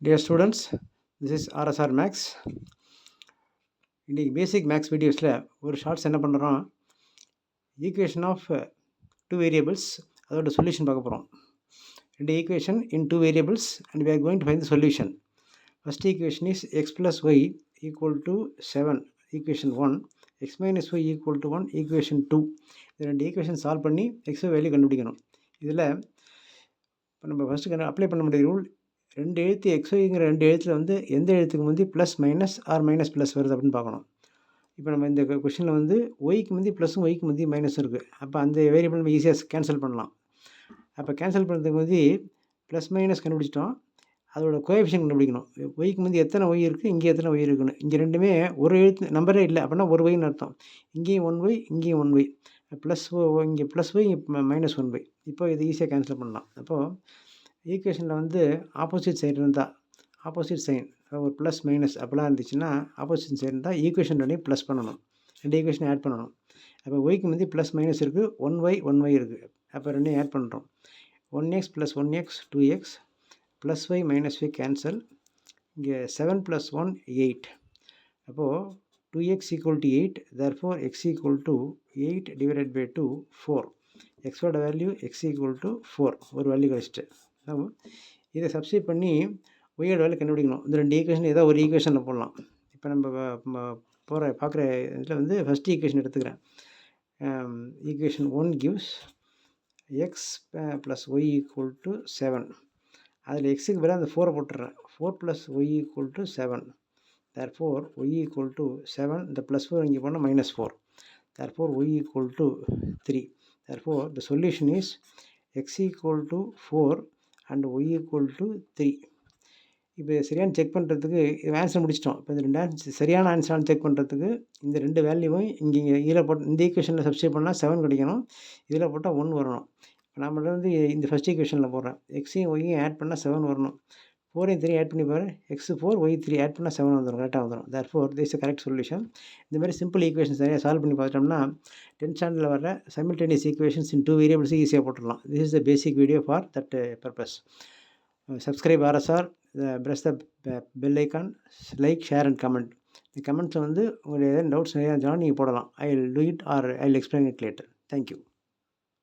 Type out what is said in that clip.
Dear students, this is RSR Max. இன்றைக்கி பேசிக் maths வீடியோஸில் ஒரு ஷார்ட்ஸ் என்ன பண்ணுறோம், ஈக்குவேஷன் ஆஃப் டூ வேரியபிள்ஸ் அதோட சொல்யூஷன் பார்க்க போகிறோம். ரெண்டு equation in two variables and we are going to find the solution. First equation is x plus y equal to 7, equation 1. x minus y equal to 1, equation 2. இது ரெண்டு equation solve பண்ணி X value கண்டுபிடிக்கணும். இதில் நம்ம first apply பண்ண முடிய rule, ரெண்டு எழுத்து எக்ஸ்ஒய்ங்கிற ரெண்டு எழுத்தில் வந்து எந்த எழுத்துக்கு முந்தி plus minus or minus plus வருது அப்படின்னு பார்க்கணும். இப்போ நம்ம இந்த கொஷனில் வந்து ஒய்க்கு முந்தி ப்ளஸும் ஒய்க்கு முந்தி மைனஸும் இருக்குது. அப்போ அந்த வேரியபிள் நம்ம ஈஸியாக கேன்சல் பண்ணலாம். அப்போ கேன்சல் பண்ணுறதுக்கு முந்தி ப்ளஸ் மைனஸ் கண்டுபிடிச்சிட்டோம், அதோட கோஎஃபிஷியன்ட் கண்டுபிடிக்கணும். ஒய்க்கு முந்தி எத்தனை ஒய் இருக்குது, இங்கே எத்தனை ஒய் இருக்குன்னு. இங்கே ரெண்டுமே ஒரு எழுத்து நம்பரே இல்லை, அப்படின்னா ஒரு ஒய்னு அர்த்தம். இங்கேயும் ஒன் ஒய், இங்கேயும் ஒன் ஒய், ப்ளஸ் இங்கே ப்ளஸ் ஒய், இங்கே மைனஸ் ஒன் ஒய். இப்போ இது ஈஸியாக கேன்சல் பண்ணலாம். அப்போது ஈக்குவேஷனில் வந்து ஆப்போசிட் சைடு இருந்தால், ஆப்போசிட் சைன் ஒரு ப்ளஸ் மைனஸ் அப்படிலாம் இருந்துச்சுன்னா, ஆப்போசிட் சைடு இருந்தால் ஈக்குவேஷன் ரெண்டையும் ப்ளஸ் பண்ணணும், ரெண்டு ஈக்குவேஷன் ஆட் பண்ணணும். அப்போ ஒய்க்கு முந்தி ப்ளஸ் மைனஸ் இருக்குது, ஒன் ஒய் இருக்குது. அப்போ ரெண்டையும் ஆட் பண்ணுறோம். 1x + 1x 2x plus y minus y cancel. இங்கே 7 + 1 8. அப்போது 2x = 8, therefore x = 8 divided by 2 4. எக்ஸோட வேல்யூ x = 4, ஒரு வேல்யூ கழிச்சிட்டு இதை சப்ஸ்டிட் பண்ணி ஒய்யோட வேல்யூ கண்டுபிடிக்கணும். இந்த ரெண்டு ஈக்குவேஷன் ஏதோ ஒரு ஈக்குவேஷனில் போடலாம். இப்போ நம்ம பார்க்குற இதில் வந்து ஃபஸ்ட் ஈக்குவேஷன் எடுத்துக்கிறேன். Equation 1 gives x + y = 7. அதில் எக்ஸுக்கு பதிலாக அந்த 4 போட்டுடுறேன். 4 + y = 7. therefore y = 7. இந்த +4 இங்கே போனால் -4. therefore y = 3. therefore the solution is x = 4 and y = 3. இப்போ சரியான செக் பண்ணுறதுக்கு இது ஆன்சர் முடிச்சிட்டோம். இப்போ இந்த ரெண்டு சரியான ஆன்சரானு செக் பண்ணுறதுக்கு இந்த ரெண்டு வேல்யூவும் இங்கே இதில் போட்டு இந்த ஈக்குவேஷனில் சப்ஸ்டிட் பண்ணால் 7 கிடைக்கணும், இதில் போட்டால் 1 வரணும். இப்போ நான் வந்து இந்த ஃபஸ்ட் ஈக்குவேஷனில் போடுறேன். எக்ஸையும் ஒய்யும் ஆட் பண்ணால் 7 வரணும். 4ஐயும் 3 ஆட் பண்ணி பாரு, x 4 y 3 ஆட் பண்ணால் 7 வந்துடும், கரெக்டாக வந்துடும். therefore this is the correct solution. இந்த மாதிரி சிம்பிள் ஈக்குவேஷன்ஸ் நிறைய சால்வ் பண்ணி பார்த்துட்டோம்னா 10th ஸ்டாண்டர்டில் வர simultaneous equations in two variables ஈஸியாக போட்டுடலாம். this is the basic video for that purpose. Subscribe RSR, press the bell icon, like, share and comment. இந்த கமெண்ட்ஸை வந்து உங்களுடைய டவுட்ஸ் நிறையா இருந்தாலும் நீங்கள் போடலாம். I will do it or I will explain it later. Thank you.